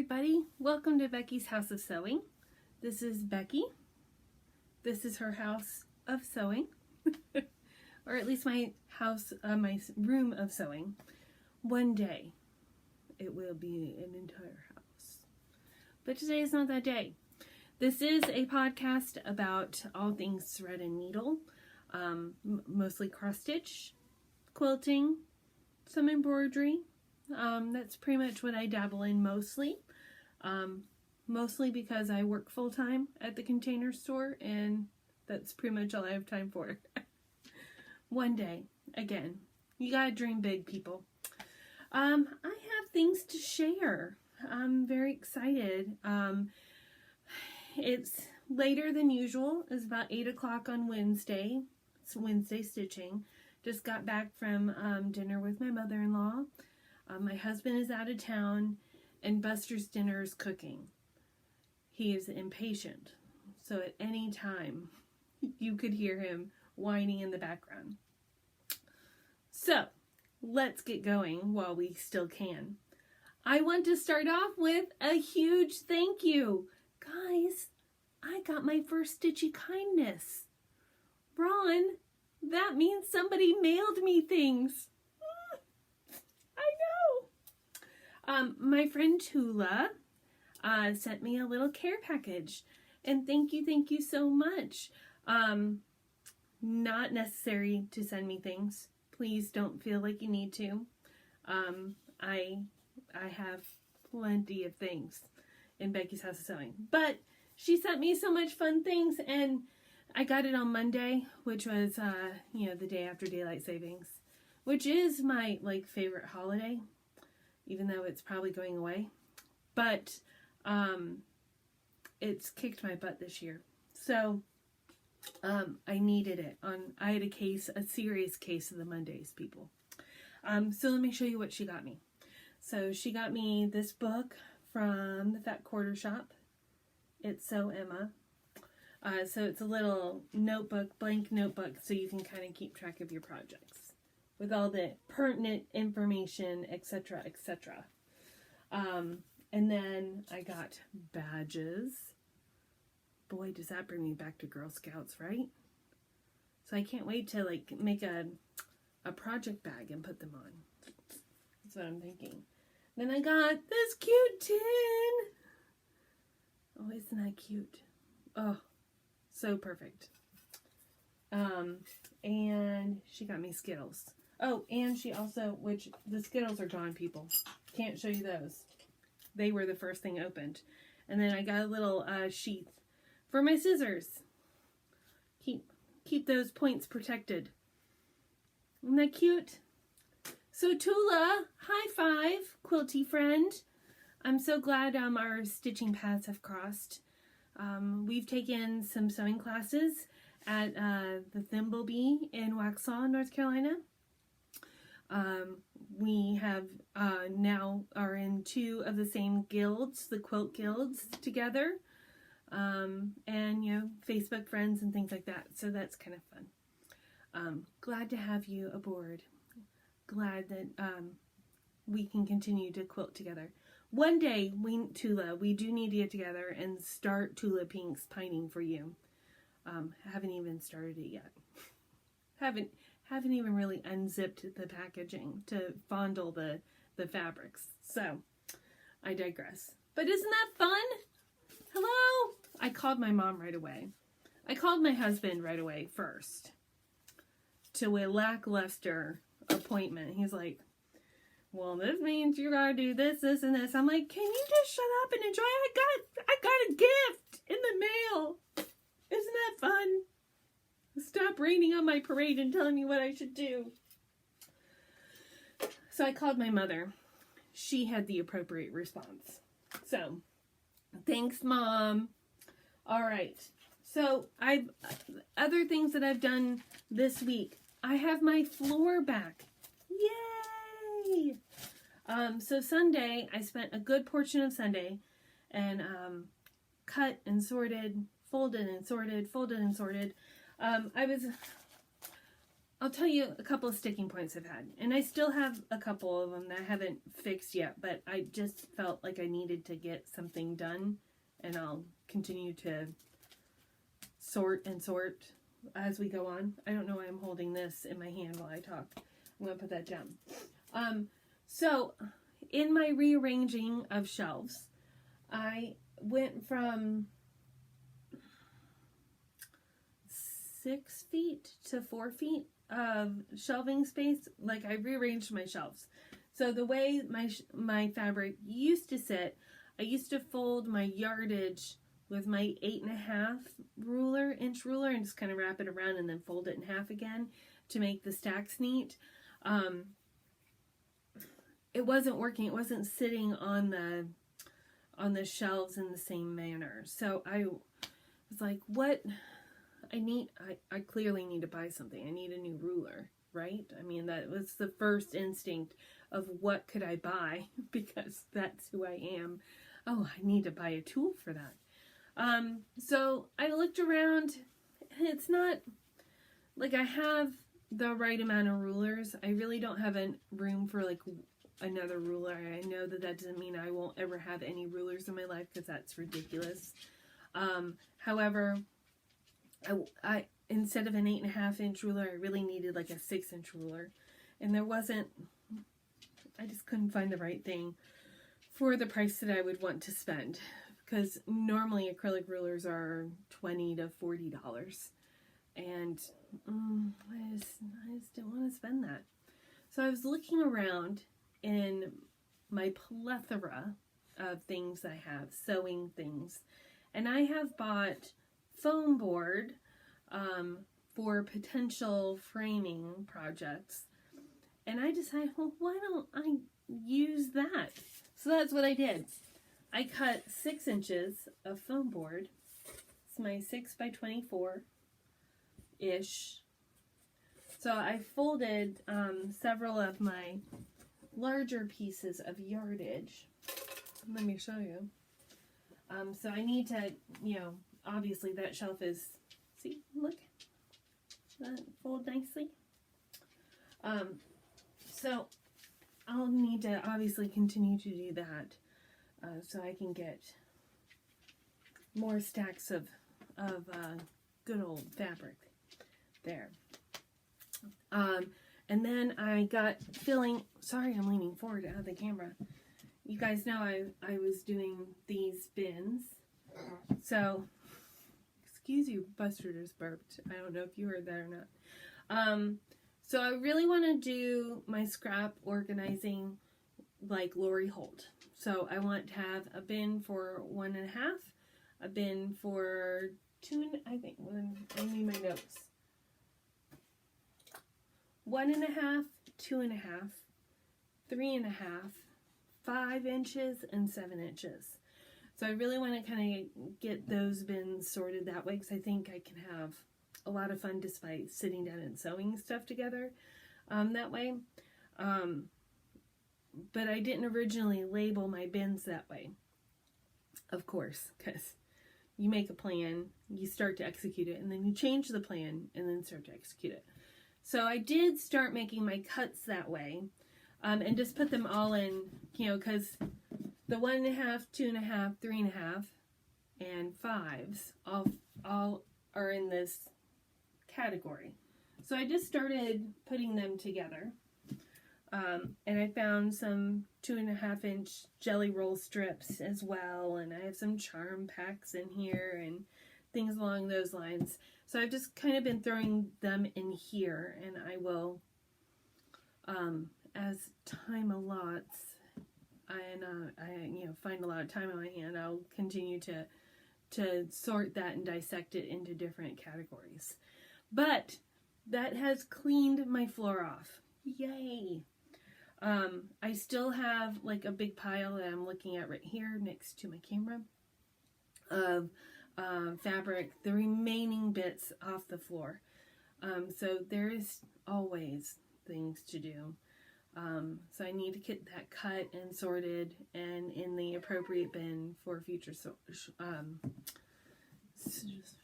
everybody. Welcome to Becky's House of Sewing. This is Becky. This is her house of sewing, or at least my house, my room of sewing. One day, it will be an entire house. But today is not that day. This is a podcast about all things thread and needle, mostly cross stitch, quilting, some embroidery. That's pretty much what I dabble in mostly. Mostly because I work full-time at the Container Store, and that's pretty much all I have time for. One day, again, you gotta dream big, people. I have things to share. I'm very excited. It's later than usual. It's about 8 o'clock on Wednesday. It's Wednesday stitching. Just got back from dinner with my mother-in-law. My husband is out of town, and Buster's dinner is cooking. He is impatient, so at any time you could hear him whining in the background. So, let's get going while we still can. I want to start off with a huge thank you. Guys, I got my first Stitchy Kindness. Ron, that means somebody mailed me things. I know. My friend Tula sent me a little care package, and thank you so much. Not necessary to send me things. Please don't feel like you need to. I have plenty of things in Becky's House of Sewing, but she sent me so much fun things, and I got it on Monday, which was the day after daylight savings, which is my favorite holiday, even though it's probably going away. But it's kicked my butt this year. So I needed it. I had a serious case of the Mondays, people. So let me show you what she got me. So she got me this book from the Fat Quarter Shop. It's So Emma. So it's a little notebook, blank notebook, so you can kind of keep track of your projects with all the pertinent information, etc., etc. And then I got badges. Boy, does that bring me back to Girl Scouts, right? So I can't wait to make a project bag and put them on. That's what I'm thinking. Then I got this cute tin. Oh, isn't that cute? Oh, so perfect. And she got me Skittles. Oh, and she also, which the Skittles are gone, people. Can't show you those. They were the first thing opened. And then I got a little sheath for my scissors. Keep those points protected. Isn't that cute? So Tula, high five, Quilty friend. I'm so glad our stitching paths have crossed. We've taken some sewing classes at the Thimblebee in Waxhaw, North Carolina. We have now are in 2 of the same guilds, the quilt guilds, together. And Facebook friends and things like that. So that's kind of fun. Glad to have you aboard. Glad that we can continue to quilt together. One day, Tula, we do need to get together and start Tula Pink's Pining for you. Haven't even started it yet. Haven't even really unzipped the packaging to fondle the fabrics. So, I digress. But isn't that fun? Hello? I called my mom right away. I called my husband right away first to a lackluster appointment. He's like, well, this means you gotta do this, and this. I'm like, can you just shut up and enjoy? I got a gift in the mail. Isn't that fun? Stop raining on my parade and telling me what I should do. So I called my mother. She had the appropriate response. So, thanks, Mom. All right. So, other things that I've done this week. I have my floor back. Yay! So Sunday, I spent a good portion of Sunday and cut and sorted, folded and sorted, folded and sorted. I'll tell you a couple of sticking points I've had. And I still have a couple of them that I haven't fixed yet, but I just felt like I needed to get something done. And I'll continue to sort and sort as we go on. I don't know why I'm holding this in my hand while I talk. I'm going to put that down. So in my rearranging of shelves, I went from 6 feet to 4 feet of shelving space. Like, I rearranged my shelves. So the way my fabric used to sit, I used to fold my yardage with my 8.5 inch ruler and just kind of wrap it around and then fold it in half again to make the stacks neat. It wasn't working. It wasn't sitting on the shelves in the same manner. So I was like, what I clearly need to buy something. I need a new ruler, right? I mean, that was the first instinct of what could I buy, because that's who I am. Oh, I need to buy a tool for that. So I looked around. It's not like I have the right amount of rulers. I really don't have a room for like another ruler. I know that doesn't mean I won't ever have any rulers in my life, because that's ridiculous. However, I instead of an 8.5 inch ruler, I really needed like a 6 inch ruler, and I just couldn't find the right thing for the price that I would want to spend, because normally acrylic rulers are $20 to $40, and I just didn't want to spend that. So I was looking around in my plethora of things I have, sewing things, and I have bought foam board for potential framing projects, and I decided, well, why don't I use that? So that's what I did. I cut 6 inches of foam board. It's my 6 by 24 ish. So I folded several of my larger pieces of yardage. Let me show you. So I need to, obviously that shelf is, see, look, that fold nicely. So I'll need to obviously continue to do that, so I can get more stacks of good old fabric there. And then I got feeling, sorry, I'm leaning forward out of the camera. You guys know I was doing these bins. So, excuse you, Buster just burped. I don't know if you heard that or not. So I really want to do my scrap organizing like Lori Holt. So I want to have a bin for 1.5, a bin for 2, I think, I need my notes. 1.5, 2.5, 3.5, 5 inches, and 7 inches. So I really want to kind of get those bins sorted that way, because I think I can have a lot of fun just by sitting down and sewing stuff together that way. But I didn't originally label my bins that way, of course, because you make a plan, you start to execute it, and then you change the plan and then start to execute it. So I did start making my cuts that way, and just put them all in, because the 1.5, 2.5, 3.5, and 5s all are in this category. So I just started putting them together, and I found some 2.5 inch jelly roll strips as well, and I have some charm packs in here and things along those lines. So I've just kind of been throwing them in here, and I will, as time allots, and I find a lot of time on my hand, I'll continue to sort that and dissect it into different categories. But that has cleaned my floor off. Yay! I still have like a big pile that I'm looking at right here next to my camera of fabric, the remaining bits off the floor. So there is always things to do. So I need to get that cut and sorted and in the appropriate bin for future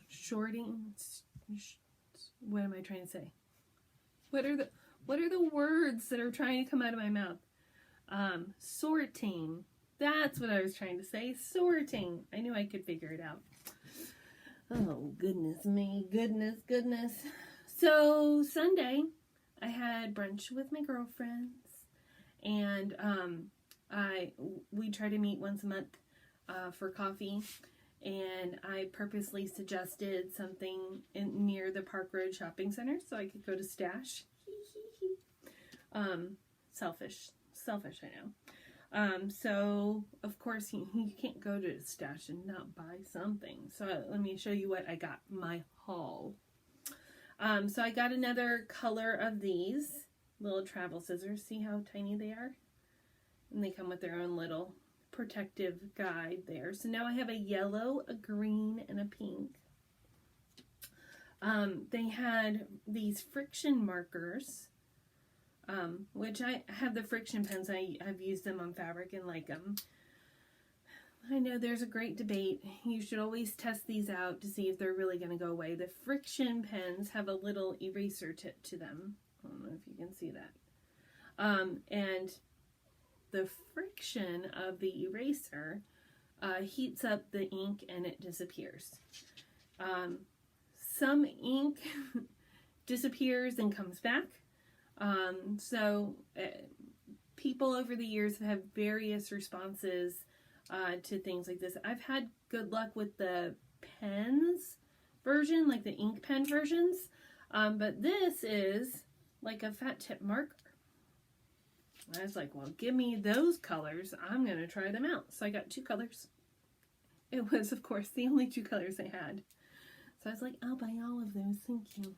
shorting. What am I trying to say? What are the words that are trying to come out of my mouth? Sorting. That's what I was trying to say. Sorting. I knew I could figure it out. Oh, goodness me. Goodness. So, Sunday, I had brunch with my girlfriends. And we try to meet once a month for coffee. And I purposely suggested something near the Park Road Shopping Center so I could go to Stash. Selfish, I know. So, of course, you can't go to Stash and not buy something. So, let me show you what I got, my haul. So, I got another color of these little travel scissors. See how tiny they are? And they come with their own little protective guide there. So, now I have a yellow, a green, and a pink. They had these friction markers. Which I have the friction pens. I've used them on fabric and like them. I know there's a great debate. You should always test these out to see if they're really going to go away. The friction pens have a little eraser tip to them. I don't know if you can see that. And the friction of the eraser heats up the ink and it disappears. Some ink disappears and comes back. People over the years have had various responses to things like this. I've had good luck with the pens version, like the ink pen versions, but this is like a fat tip marker. I was like, well, give me those colors. I'm going to try them out. So I got 2 colors. It was, of course, the only 2 colors I had. So I was like, I'll buy all of those. Thank you.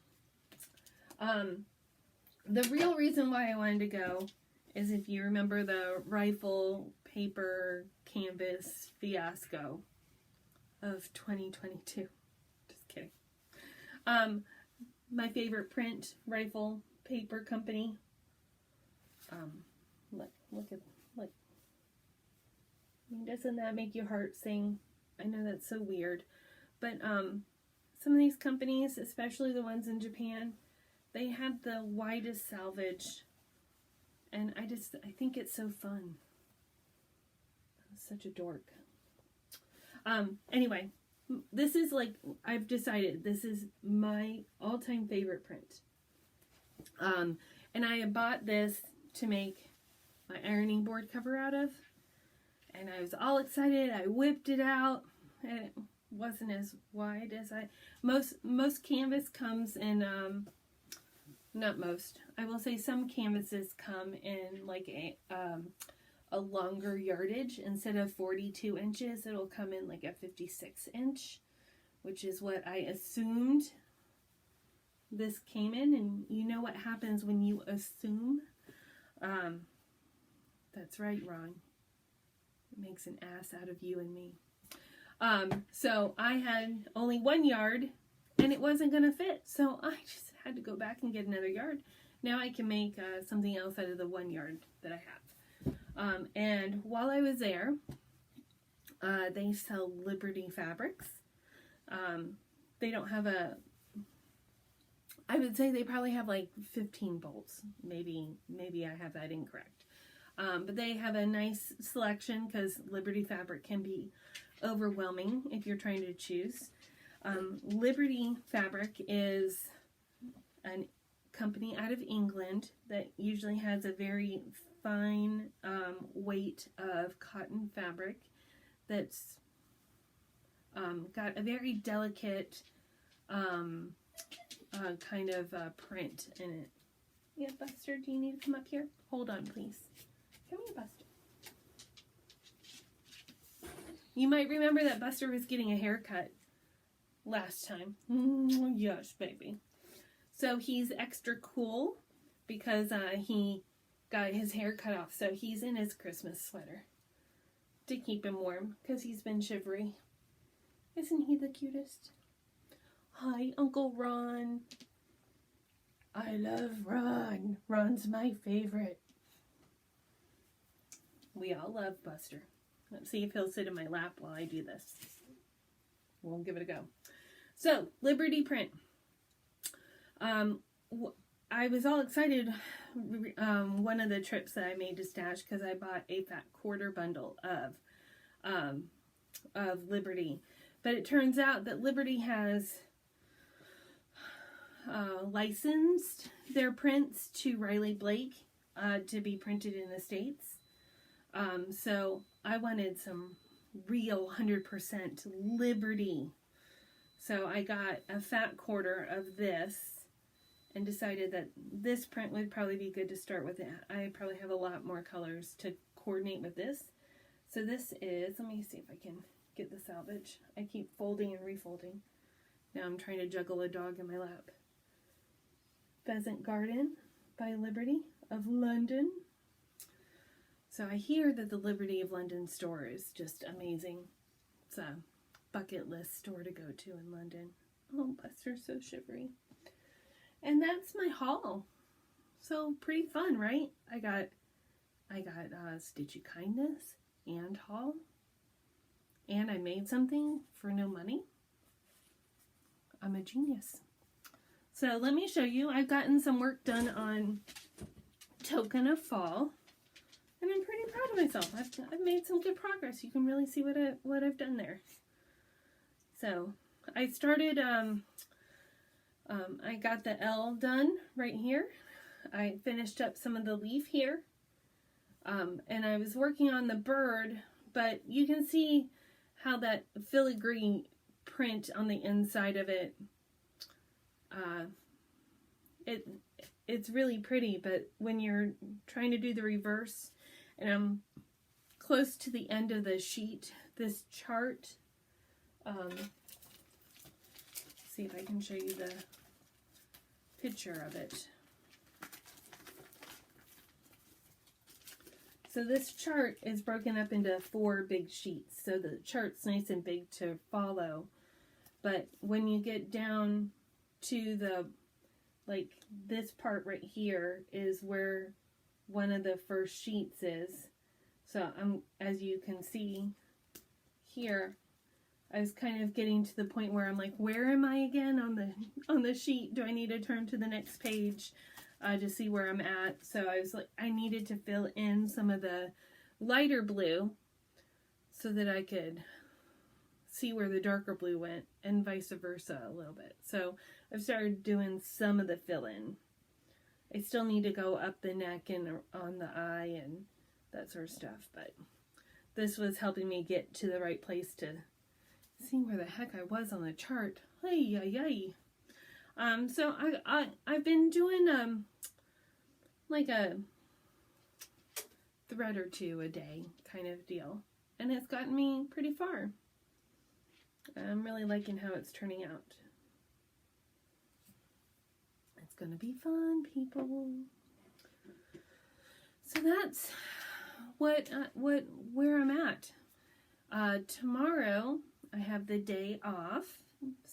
The real reason why I wanted to go is if you remember the rifle paper canvas fiasco of 2022. Just kidding. My favorite print rifle paper company. Look. I mean, doesn't that make your heart sing? I know that's so weird, but some of these companies, especially the ones in Japan, they had the widest salvage, and I think it's so fun. I'm such a dork. Anyway, this is like, I've decided this is my all-time favorite print. And I bought this to make my ironing board cover out of, and I was all excited. I whipped it out, and it wasn't as wide as most canvas comes in, not most. I will say some canvases come in like a longer yardage. Instead of 42 inches, it'll come in like a 56 inch, which is what I assumed this came in. And you know what happens when you assume? That's right, Ron. It makes an ass out of you and me. So I had only 1 yard, and it wasn't going to fit. So I just had to go back and get another yard. Now I can make something else out of the 1 yard that I have. And while I was there, they sell Liberty fabrics. They don't have I would say they probably have like 15 bolts. Maybe I have that incorrect. But they have a nice selection because Liberty fabric can be overwhelming if you're trying to choose. Liberty fabric is a company out of England that usually has a very fine weight of cotton fabric that's got a very delicate kind of print in it. Yeah, Buster, do you need to come up here? Hold on, please. Come here, Buster. You might remember that Buster was getting a haircut last time. Yes, baby. So he's extra cool because he got his hair cut off. So he's in his Christmas sweater to keep him warm because he's been shivery. Isn't he the cutest? Hi, Uncle Ron. I love Ron. Ron's my favorite. We all love Buster. Let's see if he'll sit in my lap while I do this. We'll give it a go. So, Liberty print. I was all excited one of the trips that I made to Stash because I bought a fat quarter bundle of Liberty. But it turns out that Liberty has licensed their prints to Riley Blake to be printed in the States. So I wanted some real 100% Liberty. So I got a fat quarter of this and decided that this print would probably be good to start with. I probably have a lot more colors to coordinate with this. So this is, let me see if I can get the salvage. I keep folding and refolding. Now I'm trying to juggle a dog in my lap. Pheasant Garden by Liberty of London. So I hear that the Liberty of London store is just amazing. It's a bucket list store to go to in London. Oh, Buster's so shivery. And that's my haul. So pretty fun, right? I got Stitchy Kindness and haul. And I made something for no money. I'm a genius. So let me show you. I've gotten some work done on Token of Fall. And I'm pretty proud of myself. I've made some good progress. You can really see what I've done there. So I started, I got the L done right here. I finished up some of the leaf here. And I was working on the bird, but you can see how that filigree print on the inside of it, it's really pretty, but when you're trying to do the reverse, and I'm close to the end of the sheet, this chart, see if I can show you the picture of it. So this chart is broken up into 4 big sheets, so the chart's nice and big to follow. But when you get down to the, like this part right here is where one of the first sheets is. So as you can see here, I was kind of getting to the point where I'm like, where am I again on the sheet? Do I need to turn to the next page to see where I'm at? So I was like, I needed to fill in some of the lighter blue so that I could see where the darker blue went, and vice versa a little bit. So I've started doing some of the fill-in. I still need to go up the neck and on the eye and that sort of stuff, but this was helping me get to the right place to see where the heck I was on the chart. So I've been doing like a thread or 2 a day kind of deal, and it's gotten me pretty far. I'm really liking how it's turning out. It's gonna be fun, people. So that's where I'm at. Tomorrow I have the day off,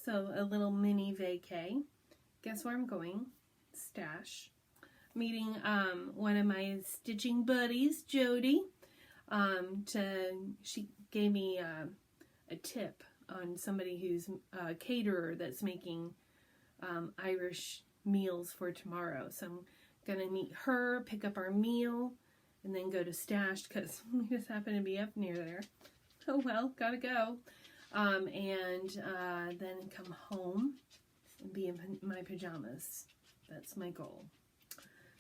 so a little mini vacay. Guess where I'm going? Stash. Meeting one of my stitching buddies, Jody. She gave me a tip on somebody who's a caterer that's making Irish meals for tomorrow. So I'm gonna meet her, pick up our meal, and then go to Stash because we just happen to be up near there. Oh well, gotta go. And then come home and be in my pajamas. That's my goal.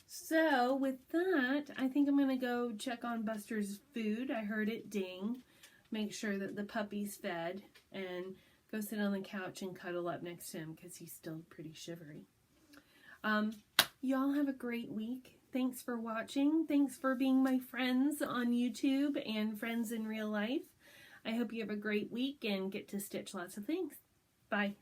So with that, I think I'm gonna go check on Buster's food. I heard it ding. Make sure that the puppy's fed, and go sit on the couch and cuddle up next to him because he's still pretty shivery. Y'all have a great week. Thanks for watching. Thanks for being my friends on YouTube and friends in real life. I hope you have a great week and get to stitch lots of things. Bye.